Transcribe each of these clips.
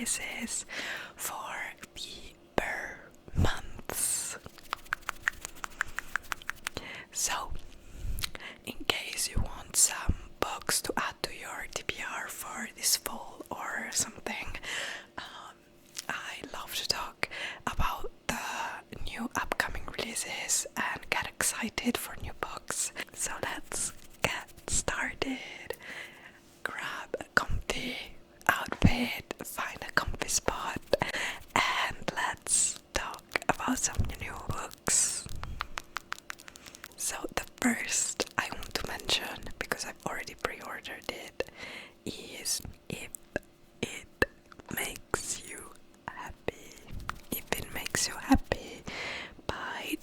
releases for the Burr months. So, in case you want some books to add to your TBR for this fall or something, I love to talk about the new upcoming releases and get excited for new books. So let's get started. Grab a comfy outfit, find a comfy spot, and let's talk about some new books. So the first I want to mention, because I've already pre-ordered it, is If It Makes You Happy. If It Makes You Happy by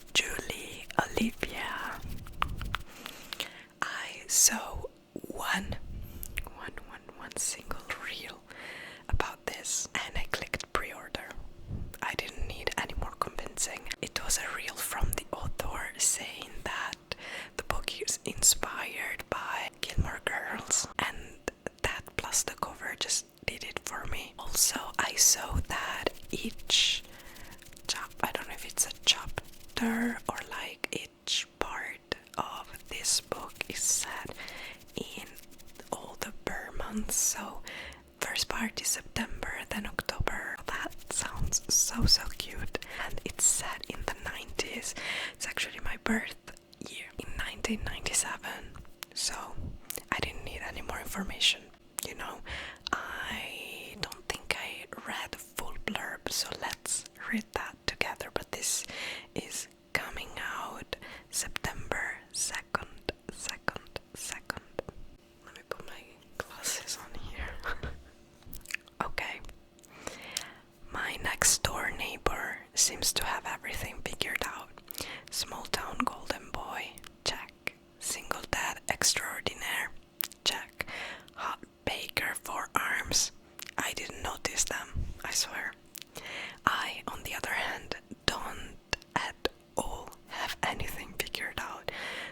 Olivia. I saw one single reel about this and I clicked pre-order. I didn't need any more convincing. It was a reel from the author saying that the book is inspired by Gilmore Girls, and that plus the cover just did it for me. Also, I saw that each I don't know if it's a chapter or like each part of this book is set in all the Burr months. So first part is September, then October. That sounds so cute, and it's set in the 90s. It's actually my birth year in 1997, so I didn't need any more information. You know, I don't think I read the full blurb, so let's read that together. But this is coming out September 2nd. Let me put my glasses on here. Okay. My next door neighbor seems to have everything figured out. Small town golden boy, check. Single dad extraordinaire, check. Hot baker forearms. I didn't notice them, I swear. I, on the other hand, don't at all have anything figured out.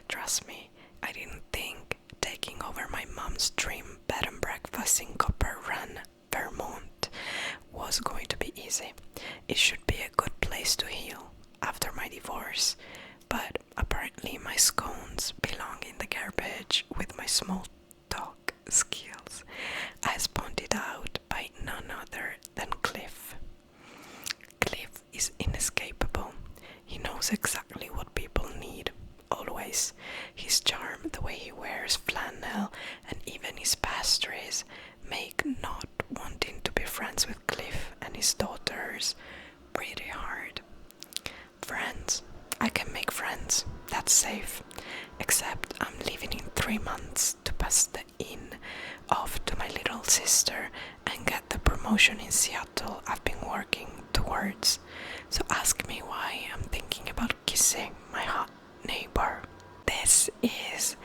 Trust me, I didn't think taking over my mom's dream bed and breakfast in Copper Run, Vermont was going to be easy. It should be a good place to heal after my divorce, but apparently my scones belong in the garbage with my small talk skills, as pointed out by none other than Cliff. Cliff is inescapable. He knows exactly what people need, always. His charm, the way he wears flannel, and even his pastries make not wanting to be friends with Cliff and his daughters pretty hard. Friends. I can make friends. That's safe. Except I'm leaving in 3 months to pass the inn off to my little sister and get the promotion in Seattle I've been working towards. So ask me why I'm thinking about kissing my hot neighbor. This is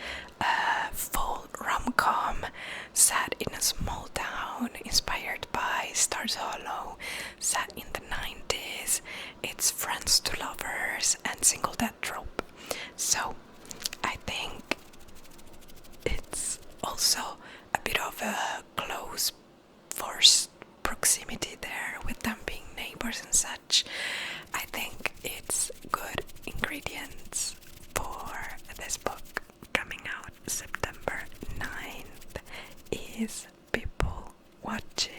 a full rom-com set in a small town, inspired by Stars Hollow, set in the 90s. It's friends to lovers and single dad trope. So I think it's also a bit of a close forced proximity there with them being neighbors and such. I think it's good ingredients for this book coming out September 9th is People Watching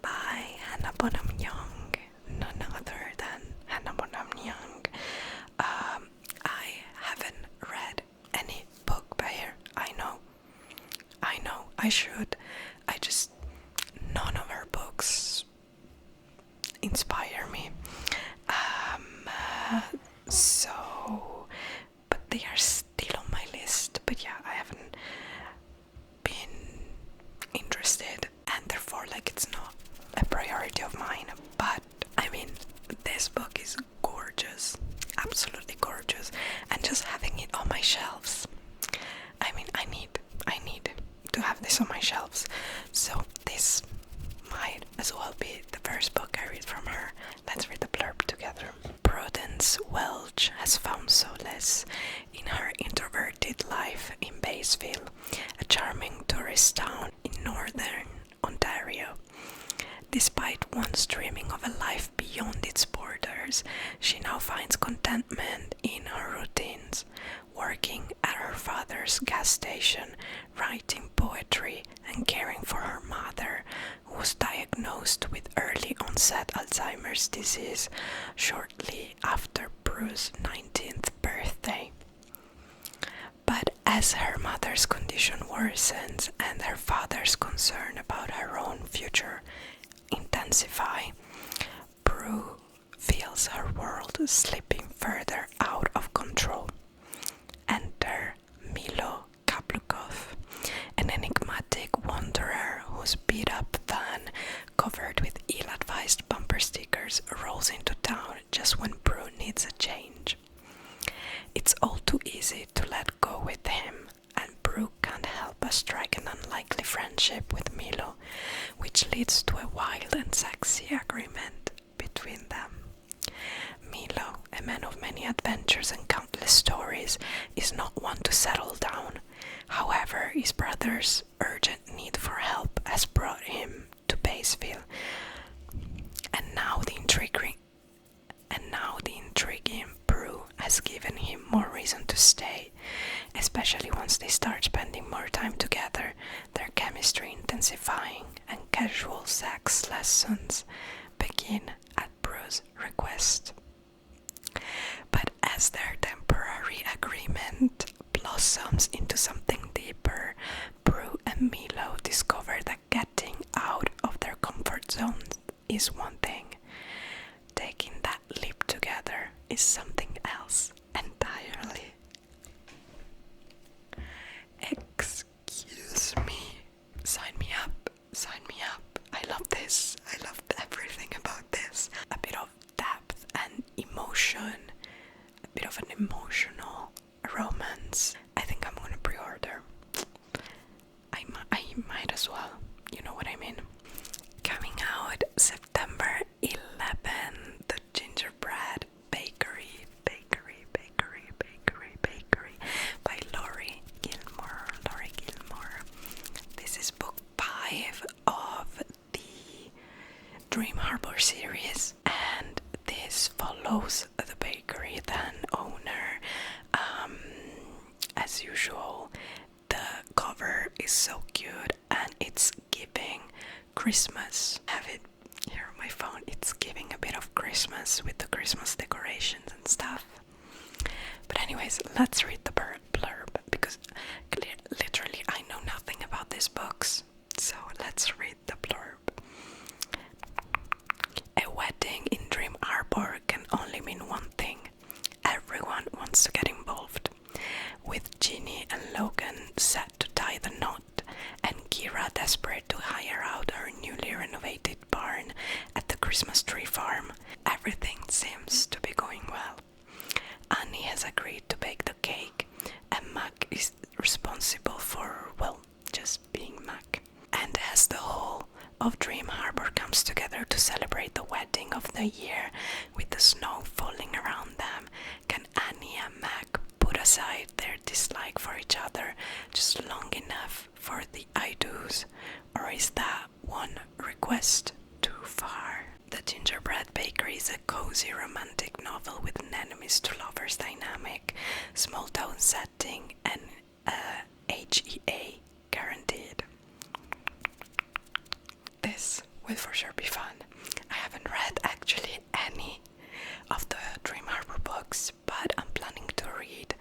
by bonam-young, none other than bonam-young. I haven't read any book by her. I know, I should. None of her books inspire me. But they are still on my list. But yeah, I haven't been interested, and therefore, it's not a priority of mine. But I mean, this book is gorgeous, absolutely gorgeous, and just having it on my shelves. I mean, I need to have this on my shelves. So this might as well be the first book I read from her. Let's read the blurb together. Prudence Welch has found solace in her introverted life in Bayesville, a charming tourist town in northern Ontario. Despite once dreaming of a life beyond its borders, she now finds contentment in her routines, working at her father's gas station, writing poetry, and caring for her mother, who was diagnosed with early onset Alzheimer's disease shortly after Prue's 19th birthday. But as her mother's condition worsens and her father's concern about her own future intensify, Prue feels her world slipping further out of control. Enter Milo Kaplukov, an enigmatic wanderer whose beat-up van, covered with ill-advised bumper stickers, rolls into town just when Prue needs a change. It's all too easy to let go with him, and Prue can't help but strike an unlikely friendship with Milo, which leads to a wild and sexy agreement between them. Milo, a man of many adventures and countless stories, is not one to settle down. However, his brother's urgent need for help has brought him to Batesville, and now the intriguing Prue has given him more reason to stay, especially once they start spending more time together, their chemistry intensifying, and casual sex lessons begin at Prue's request. But as their temporary agreement blossoms into something deeper, Prue and Milo discover that getting out of their comfort zones is one thing. Taking that leap together is something else entirely. Excuse me. Sign me up. Sign me up. I love this. I love everything about this. A bit of depth and emotion. A bit of an emotional romance. I think I'm gonna pre-order. I might as well. You know what I mean. Coming out September 11, the Gingerbread Bakery by Laurie Gilmore. This is book 5 of the Dream Harbor series, and this follows the bakery then owner. As usual, the cover is so cute and it's giving Christmas. I have it here on my phone. It's giving a bit of Christmas with the Christmas decorations and stuff. But anyways, let's read the blurb, because literally I know nothing about these books. So let's read the blurb. A wedding in Dream Harbor can only mean one thing. Everyone wants to get involved. With Ginny and Logan set to tie the knot, and Kira desperate to hire out her newly renovated barn at the Christmas tree farm, everything seems to be going well. Annie has agreed to bake the cake, and Mac is responsible for, well, just being Mac. And as the whole of Dream Harbor comes together to celebrate the wedding of the year with the snow falling around them, can Annie and Mac put aside their dislike for each other just long enough for the I-dos, or is that one request too far? The Gingerbread Bakery is a cozy romantic novel with an enemies to lovers dynamic, small town setting, and HEA guaranteed. This will for sure be fun. I haven't read actually any of the Dream Harbor books, but I'm planning to read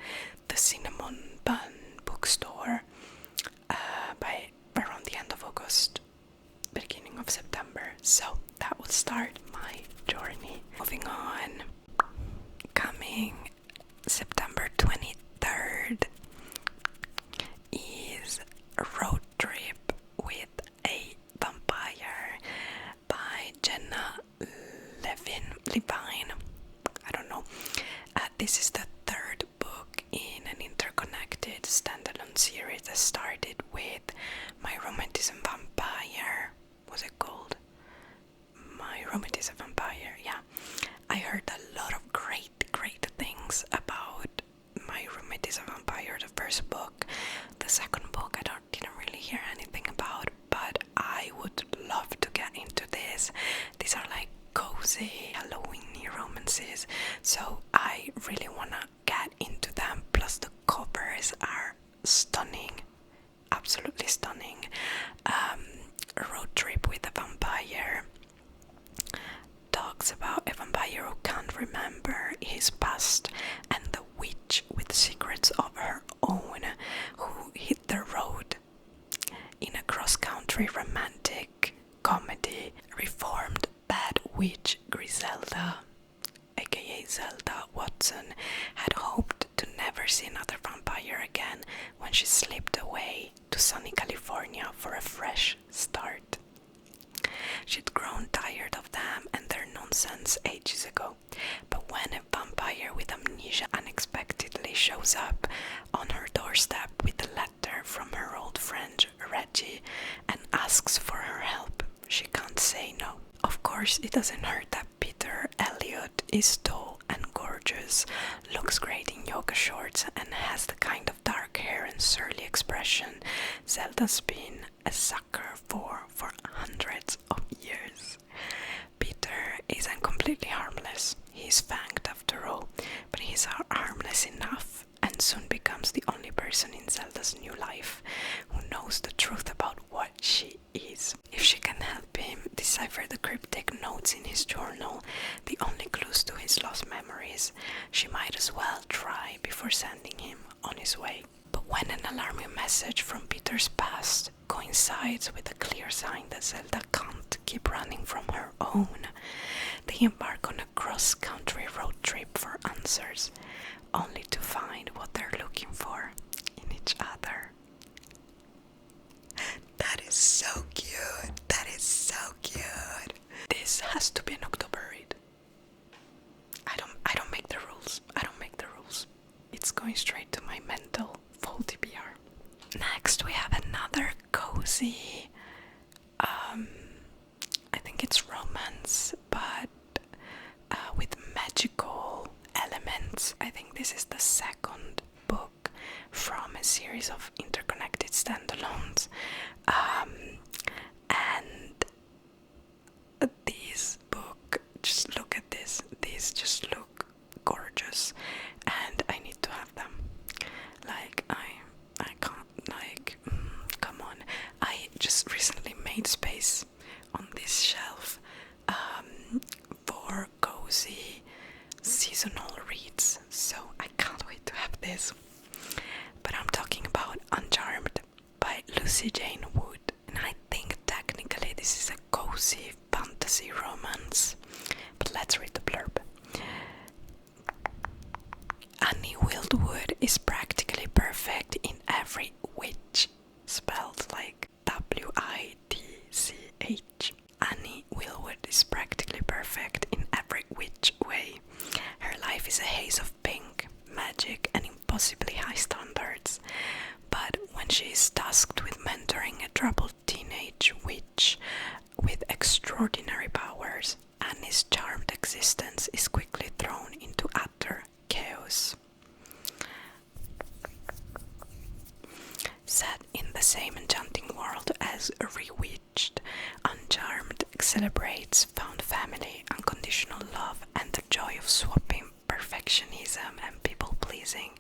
the Cinnamon Bun bookstore by around the end of August, beginning of September. So that will start my journey. Moving on, coming September 23rd is Road Trip with a Vampire by Jenna, Levine. I don't know. This is the third book in an interconnected standalone series that started with My Romantic Vampire. Was it called My Romantic Vampire? Yeah. I heard a lot of great things about My Romantic Vampire, the first book. The second book I didn't really hear anything about, but stunning, absolutely stunning road trip with a vampire. Talks about a vampire who can't remember his past and the witch with secrets of her own who hit the road. In a cross-country romantic comedy, reformed bad witch Griselda, aka Zelda Watson, had hoped to never see another vampire again when she slipped away to sunny California for a fresh start. She'd grown tired of them and their nonsense ages ago, but when a vampire with amnesia unexpectedly shows up on her doorstep with a letter from her old friend Reggie and asks for her help, she can't say no. Of course, it doesn't hurt that Peter Elliot is tall and gorgeous, looks great in yoga shorts, and has the kind of dark hair and surly expression Zelda's been a sucker for hundreds of years. Peter isn't completely harmless. He's fanged after all, but he's harmless enough and soon becomes the only person in Zelda's new life who knows the truth about what she is. If she can help him decipher the cryptic notes in his journal, the only clues to his lost memories, she might as well try before sending him on his way. But when an alarming message from Peter's past coincides with a clear sign that Zelda can't keep running from her own, they embark on a cross-country road trip for answers, only to find what they're looking for in each other. That is so cute. That is so cute. This has to be an October read. I don't make the rules. I don't make the rules. It's going straight to my mental full TBR. Next we have another cozy, I think it's romance, but with magical elements. I think this is the second book from a series of interconnected standalones. And this book, just look at this. These just look gorgeous, and I need to have them. Like I can't, like, come on. I just recently made space on this shelf for cozy seasonal reads, so I can't wait to have this. But I'm talking about Uncharmed by Lucy Jane Wood, and I think technically this is a cozy fantasy romance, but let's read the blurb. Annie Wildwood is practically perfect in every which, spelled like W-I-T-C-H. Annie Wildwood is practically perfect in every which way. Her life is a haze of pink, magic, and impossibly high standards. But when she is tasked with mentoring a troubled teenage witch with extraordinary powers, Annie's charmed existence is quickly thrown into utter chaos. Set in the same enchanting world as Rewitched, Uncharmed celebrates found family, unconditional love, and the joy of swapping perfectionism and people-pleasing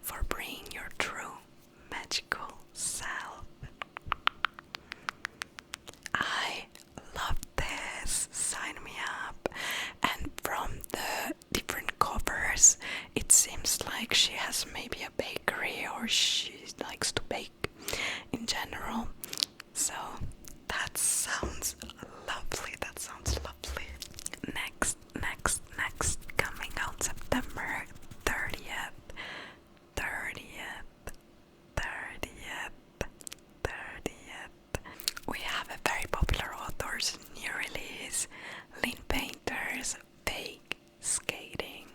for bringing your true magical self. I love this. Sign me up. And from the different covers, it seems like she has maybe a bakery, or she likes to bake in general. So that sounds lovely. That sounds lovely. Next, coming out September 30th. We have a very popular author's new release, Lynn Painter's Fake Skating.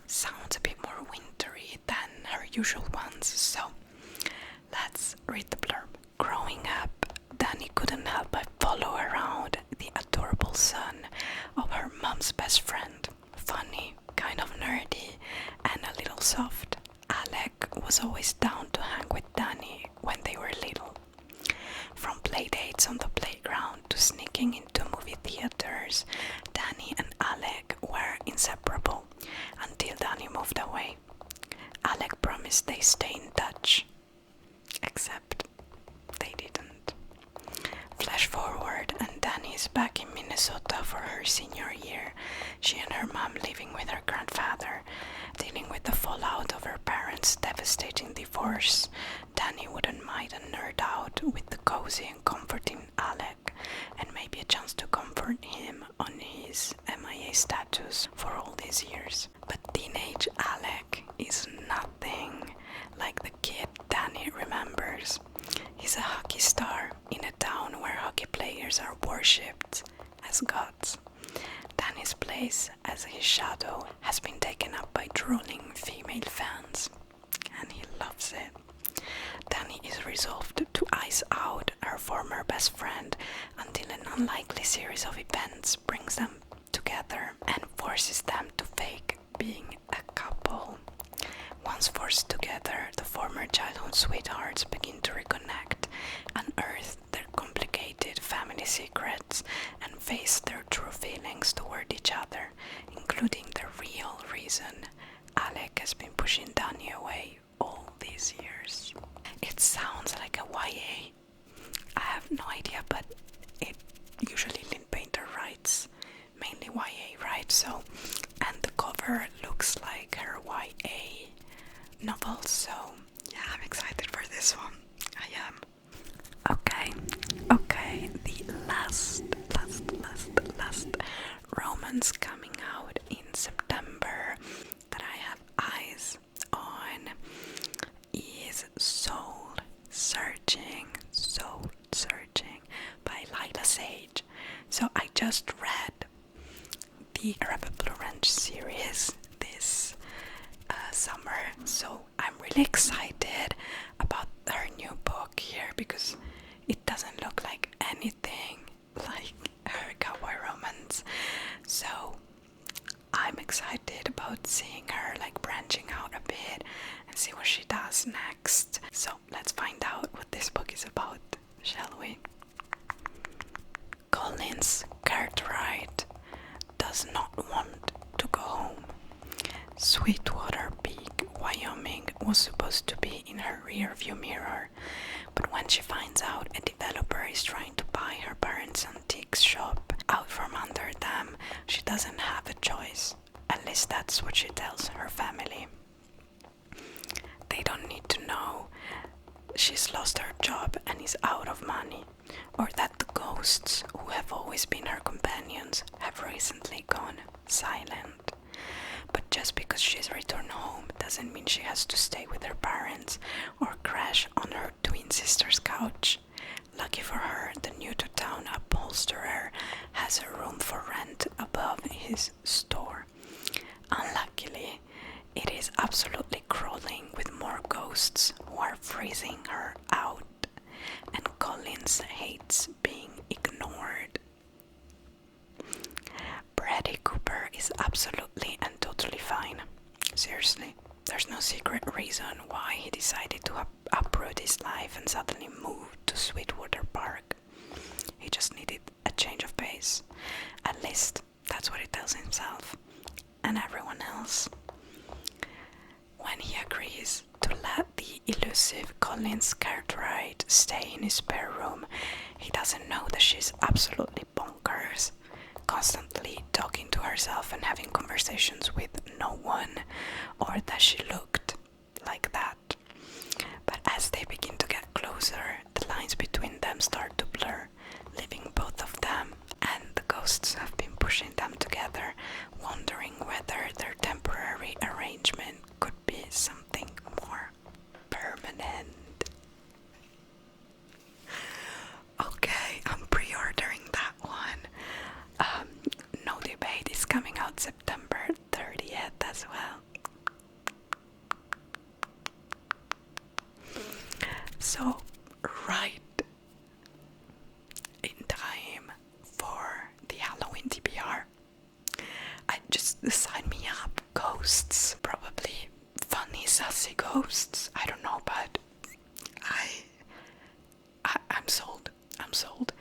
Sounds a bit more wintry than her usual ones, so let's read the blurb. Growing up, Dani couldn't help but follow around the adorable son of her mom's best friend. Funny, kind of nerdy, and a little soft. Alec was always down to hang with Dani when they were little. From playdates on the playground to sneaking into movie theaters, Dani and Alec were inseparable until Dani moved away. promised they stay in touch. Except they didn't. Flash forward, and Danny is back in Minnesota for her senior year. She and her mom living with her grandfather, dealing with the fallout of her parents' devastating divorce. Danny wouldn't mind a nerd out with the cozy and comforting Alec, and maybe a chance to comfort him on his MIA status for all these years. But teenage Alec is nothing like the kid Danny remembers. He's a hockey star in a town where hockey players are worshipped as gods. Danny's place as his shadow has been taken up by drooling female fans, and he loves it. Danny is resolved to ice out her former best friend until an unlikely series of events brings them together and forces them to fake being a couple. Once forced together, the former childhood sweethearts begin to reconnect, unearth their complicated family secrets, and face their true feelings toward each other, including the real reason Alec has been pushing Danny away all these years. It sounds like a YA. I have no idea, but it usually Lynn Painter writes mainly YA, right? So, and the cover looks like her YA novel, so yeah, I'm excited for this one. I am. Okay, the last romance coming out in September that I have eyes on is Soul Searching by Lyla Sage. So I just read the Rebel Ranch series this summer, so I'm really excited about her new book here because it doesn't look like anything like her cowboy romance. So I'm excited about seeing her like branching out a bit and see what she does next. So let's find out what this book is about, shall we? Colin's Cartwright does not want to go home. Sweetwater Peak, Wyoming was supposed to be in her rearview mirror, but when she finds out a developer is trying to buy her parents' antiques shop out from under them, she doesn't have a choice. At least that's what she tells her family. They don't need to know she's lost her job and is out of money, or that the ghosts who have always been her companions have recently gone silent. But just because she's returned home doesn't mean she has to stay with her parents or crash on her twin sister's couch. Lucky for her, the new-to-town upholsterer has a room for rent above his store. Unluckily, it is absolutely crawling with more ghosts who are freezing her out, and Collins hates being ignored. Brady Cooper is absolutely and totally fine. Seriously, there's no secret reason why he decided to uproot his life and suddenly move to Sweetwater Park. He just needed a change of pace. At least that's what he tells himself and everyone else. When he agrees to let the elusive Collins Cartwright stay in his spare room, he doesn't know that she's absolutely bonkers, constantly talking to herself and having conversations with no one, or that she looked like that. But as they begin to get closer, the lines between them start to blur, leaving both of them and the ghosts who have been pushing them together, wondering whether their temporary arrangement could be something more permanent. Okay, I'm pre-ordering that one. No Debate is coming out September 30th as well. So, right in time for the Halloween TBR. I just sign me up. Ghosts, probably funny, sassy ghosts. I don't know, but I'm sold. I'm sold.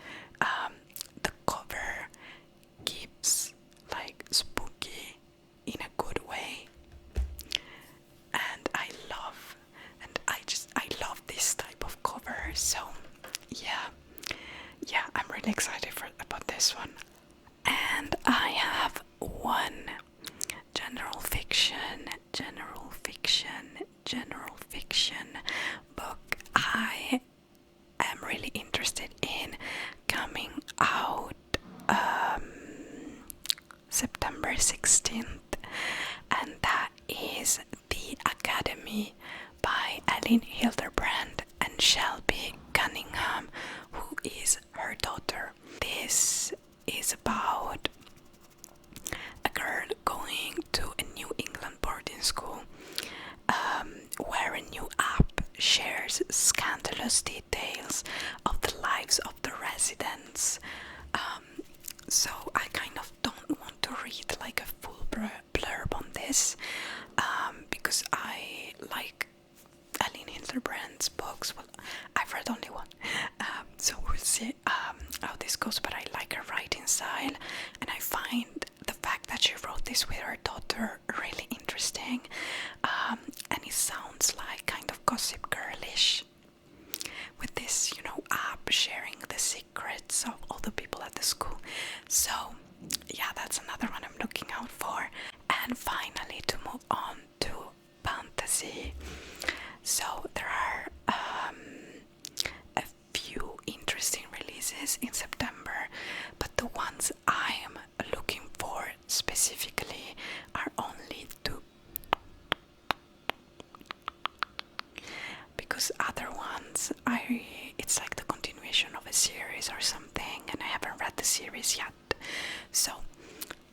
The cover keeps like spooky in a good way, and I love really excited about this one. And I have one general fiction book I am really interested in coming out September 16th, and that is The Academy by Elin, Hilderbrand and Shelby Cunningham, who is her daughter. This is about a girl going to a New England boarding school where a new app shares scandalous details of the lives of the residents. So I kind of don't want to read like a full blurb on this because I like Elin Hilderbrand's books. Well, I've read only one, so we'll see how this goes, but I like her writing style, and I find the fact that she wrote this with her daughter really interesting, and it sounds like kind of Gossip Girlish with this, app sharing the secrets of all the people at the school. So yeah, that's another one I'm looking out for. And finally, to move on to fantasy, so there are a few interesting releases in September, but the ones I'm looking for specifically are only two, because other ones it's like the continuation of a series or something, and I haven't read the series yet. So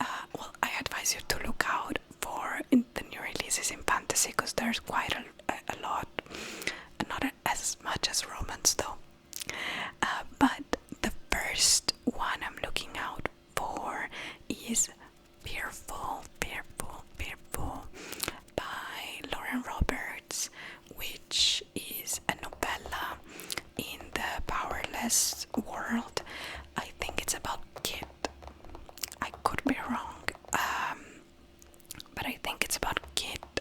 I advise you to look out for the new releases in fantasy, because there's quite a lot, not as much as romance though. But the first one I'm looking out for is Fearful by Lauren Roberts, which is a novella in the powerless world. I think it's about Kit. I could be wrong, but I think it's about Kit.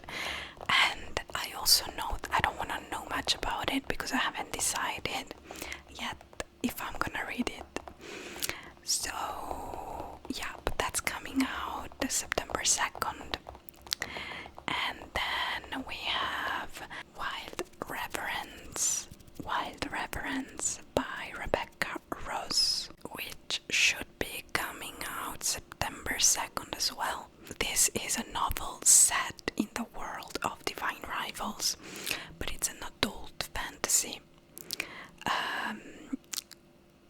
And I also know I don't want to know much about it because I haven't decided yet if I'm gonna read it. So yeah, but that's coming out September 2nd. And then we have Wild Reverence by Rebecca Ross, which should be coming out September 2nd as well. This is a novel set in the world of divine rivals, but it's an adult fantasy.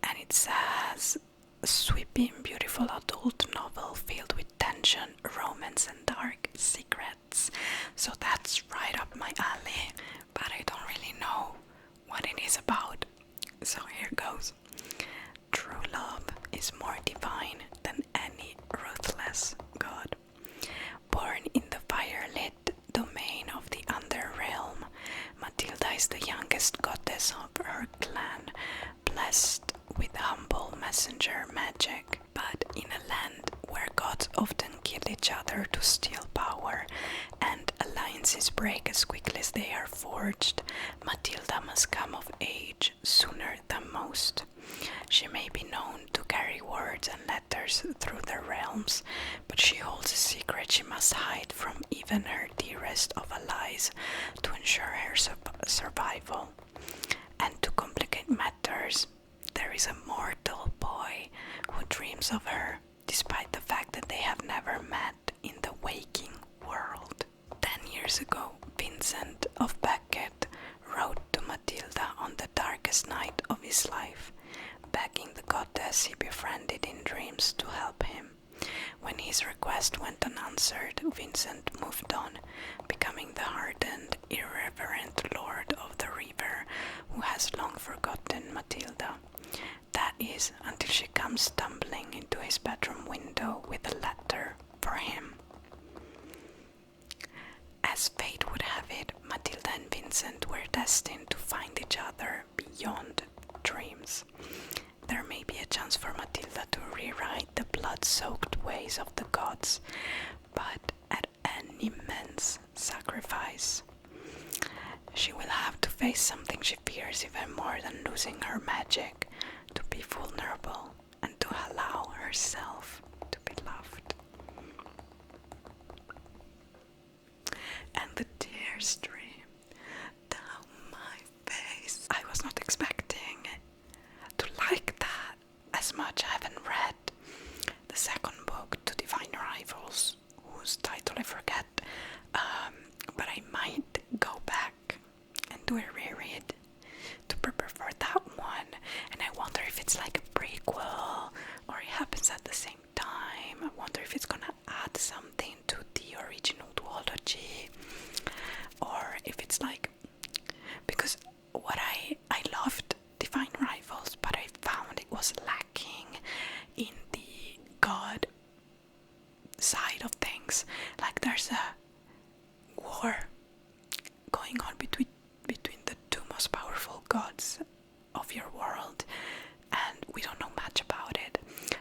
And it says a sweeping, beautiful adult novel filled with tension, romance, and dark secrets. So that's right up my alley, but I don't really know what it is about. So here goes. True love is more divine than any ruthless god. Born in the firelit domain of the Underrealm, Matilda is the youngest goddess of her clan, blessed with humble messenger magic. But in a land where gods often kill each other to steal power, and alliances break as quickly as they are forged, Matilda must come of age sooner than most. She may be known to carry words and letters through the realms, but she holds a secret she must hide from even her dearest of allies to ensure her survival. And to complicate matters, there is a mortal boy who dreams of her, despite the fact that they have never met in the waking world. 10 years ago, Vincent of Beckett wrote to Matilda on the darkest night of his life, begging the goddess he befriended in dreams to help him. When his request went unanswered, Vincent moved on, becoming the hardened, irreverent lord of the river who has long forgotten Matilda. That is, until she comes stumbling into his bedroom window with a letter for him. As fate would have it, Matilda and Vincent were destined to find each other beyond dreams. There may be a chance for Matilda to rewrite the blood-soaked ways of the gods, but at an immense sacrifice. She will have to face something she fears even more than losing her magic, to be vulnerable and to allow herself to be loved. And the tears stream down my face. I was not expecting to like that as much. I haven't read the second book, To Divine Rivals, whose title I forget, but I might go back and do a reread to prepare for that one. And I wonder if it's like a prequel or it happens at the same time. I wonder if it's gonna add something to the original duology, or if it's like, because what I loved Divine Rivals, but I found it was lacking in the god side of things. Like there's a war going on between the two most powerful gods of your world, and we don't know much about it.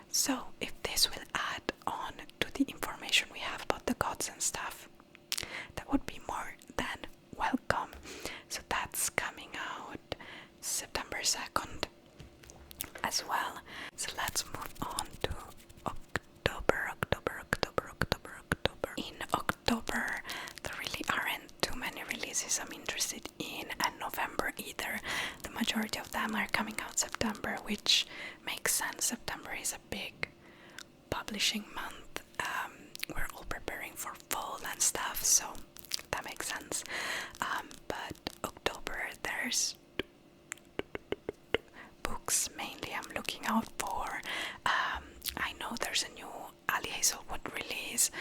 So if this will add on to the information we have about the gods and stuff, that would be more than welcome. So that's coming out September 2nd as well. So let's move on to October. In October, there really aren't too many releases I'm interested in, and November either. The majority of them are coming out September, which makes sense. September is a big publishing month. We're all preparing for fall and stuff, so that makes sense. But October, there's books mainly I'm looking out for. I know there's a new Ali Hazelwood release,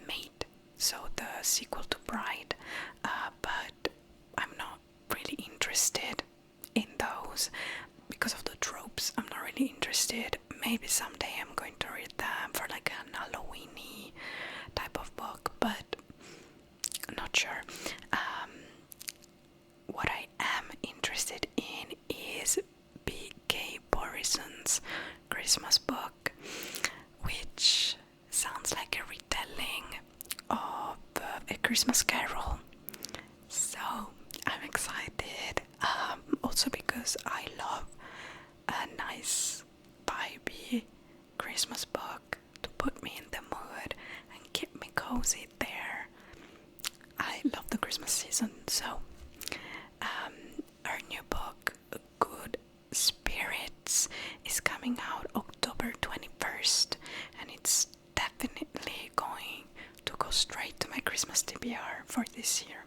Mate, so the sequel to Bride, but I'm not really interested in those because of the tropes. I'm not really interested. Maybe someday I'm going to read them for like an Halloween-y type of book, but I'm not sure. What I am interested in is B.K. Borison's Christmas book, which sounds like a retelling of A Christmas Carol. So I'm excited, also because I love a nice vibey Christmas book to put me in the mood and keep me cozy there. I love the Christmas season, so her new book, Good Spirits, is coming out October 21st, and it's definitely going to go straight to my Christmas TBR for this year.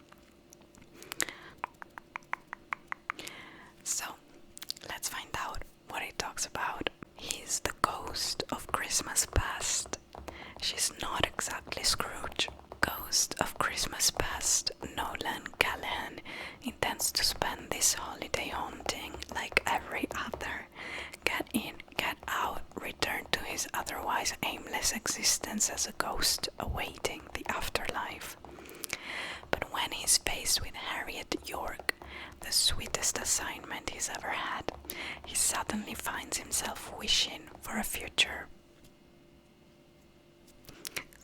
So let's find out what it talks about. He's the ghost of Christmas past. She's not exactly Scrooge. Ghost of Christmas past, Nolan Callahan intends to spend this holiday haunting like every other. Get in, get out, return to his otherwise aimless existence as a ghost awaiting the afterlife. But when he's faced with Harriet York, the sweetest assignment he's ever had, he suddenly finds himself wishing for a future.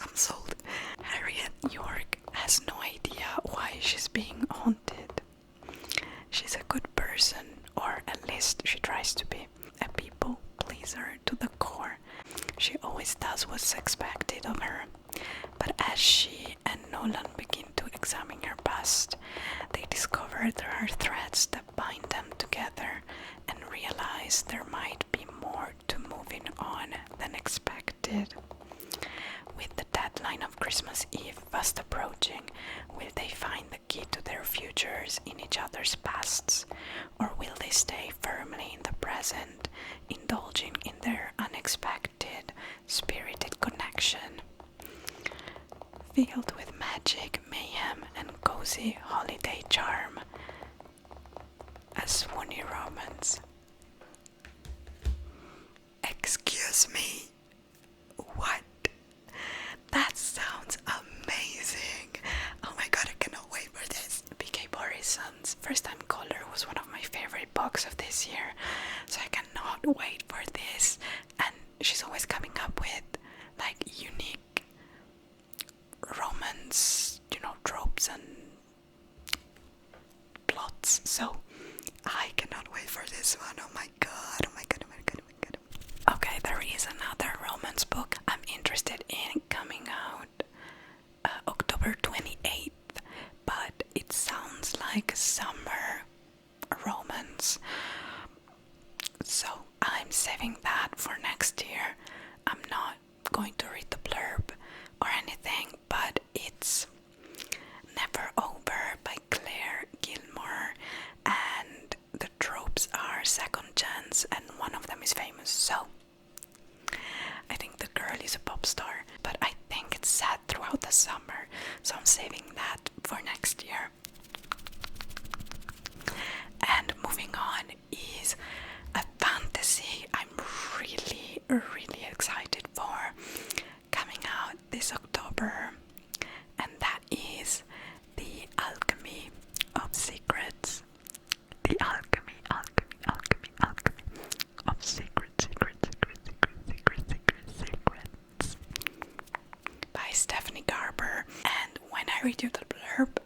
I'm sold. Harriet York has no idea why she's being haunted. She's a good person, or at least she tries to be, a people pleaser to the core. She always does what's expected of her. But as she and Nolan begin to examine her past, they discover there are threads that bind them together and realize there might be more to moving on than expected. With the deadline of Christmas Eve fast approaching, will they find the key to their futures in each other's pasts, or will they stay firmly in the present, indulging in their unexpected, spirited connection? Filled with magic, mayhem, and cozy holiday charm, a swoony romance. Excuse me, what? That sounds amazing. Oh my god, I cannot wait for this. B.K. Borison's First Time Caller was one of my favorite books of this year, so I cannot wait for this. And she's always coming up with like unique romance, tropes and plots, so I cannot wait for for this one. Oh my god, oh my god, oh my god, oh my god. Okay, there is another romance book I'm interested in coming out October 28th, but it sounds like a summer romance. So I'm saving that for next year. I'm not going to read the blurb or anything, but it's Never Over by Clare, Gilmore, and the tropes are second chance and one of them is famous. So I think the girl is a pop star, but I think it's set throughout the summer, so I'm saving that for next year. And moving on is a fantasy I'm really, really excited for coming out this October, and that is The Alchemy of Secrets. The alchemy of secrets by Stephanie Garber. And when I read you the blurb,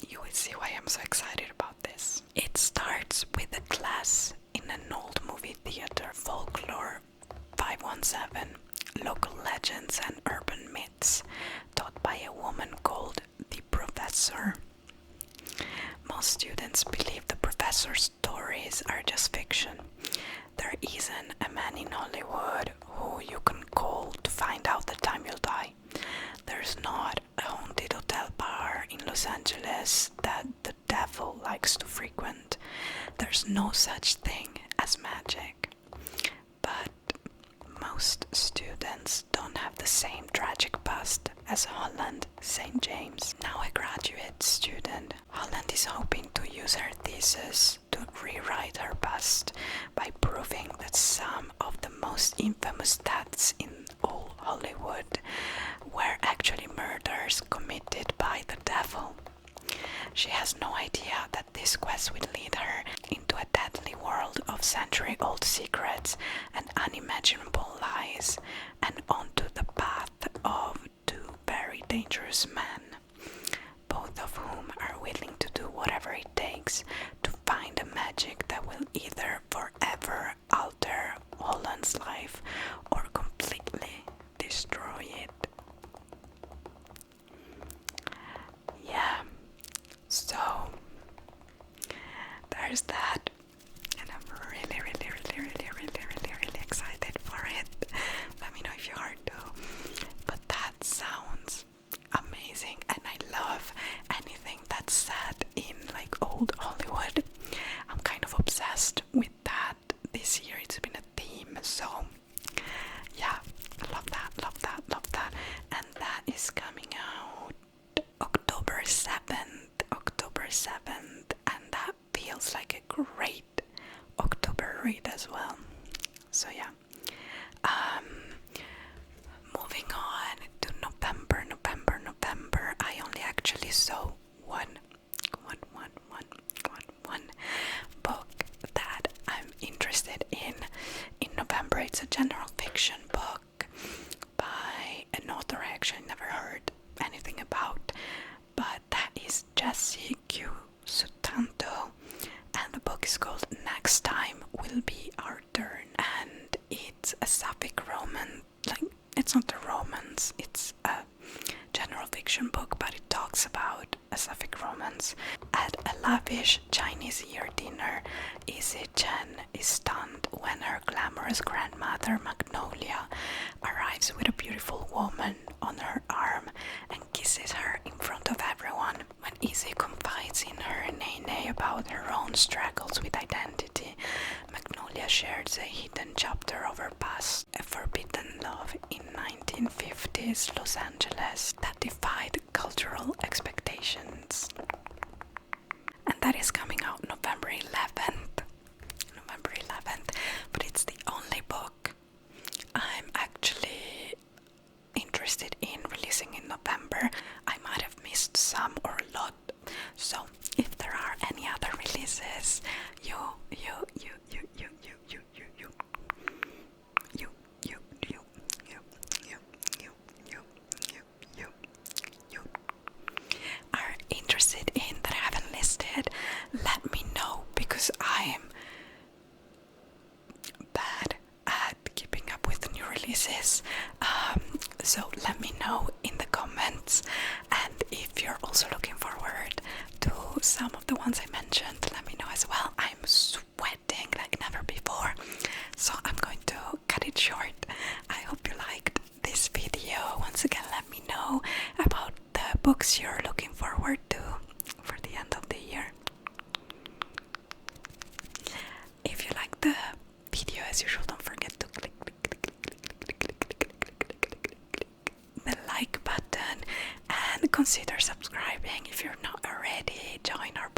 you will see why I'm so excited about this. It starts with a class in an old movie theater, folklore 517, local legends and urban myths, taught by a woman called the Professor. Most students believe the professor's stories are just fiction. There isn't a man in Hollywood who you can call to find out the time you'll die. There's not a haunted hotel bar in Los Angeles that the devil likes to frequent. There's no such thing as magic. But most students don't have the same tragic past as Holland St. James. Now a graduate student, Holland is hoping to use her thesis to rewrite her past by proving that some of the most infamous deaths in all Hollywood were actually murders committed by the devil. She has no idea that this quest will lead her into a deadly world of century-old secrets and unimaginable lies, and onto the path of two very dangerous men, both of whom are willing to do whatever it takes to find a magic that will either forever alter Holland's life or completely destroy it. Yeah, so there's that, and I'm really excited for it. Let me know if you are too. But that sounds amazing, and I love anything that's set in like old Hollywood. I'm kind of obsessed with that this year. It's been a theme, so yeah, love that. And that is coming out October 7th, and that feels like a great October read as well. So yeah, moving on to November. I only actually saw one book that I'm interested in November. It's a general fiction book by an author I actually never heard anything about, but that is Jessie Q. Sutanto, and the book is called Next Time Will Be Our Turn, and it's a sapphic romance. Like, it's not a romance, it's a general fiction book, but it talks about a sapphic romance. At a lavish Chinese year dinner, Izzy Chen is stunned when her glamorous grandmother Magnolia arrives with a beautiful woman on her arm and kisses her in front of everyone. When Izzy confides in her Nene about her own struggles with identity, Magnolia shares a hidden chapter of her past, a forbidden love in 1950s Los Angeles that defied cultural expectations. And that is coming out November 11th, but it's the only book I'm actually interested in releasing in November. I might have missed some or a lot, so if there are any other releases you are interested in that I haven't listed, let me know, because I am So let me know in the comments, and if you're also looking forward to some of the ones I mentioned, let me know as well. I'm sweating like never before, so I'm going to cut it short. I hope you liked this video. Once again, let me know about the books you're looking forward to for the end of the year. If you like the video, as usual, don't forget to click the like button and consider subscribing if you're not already. Join our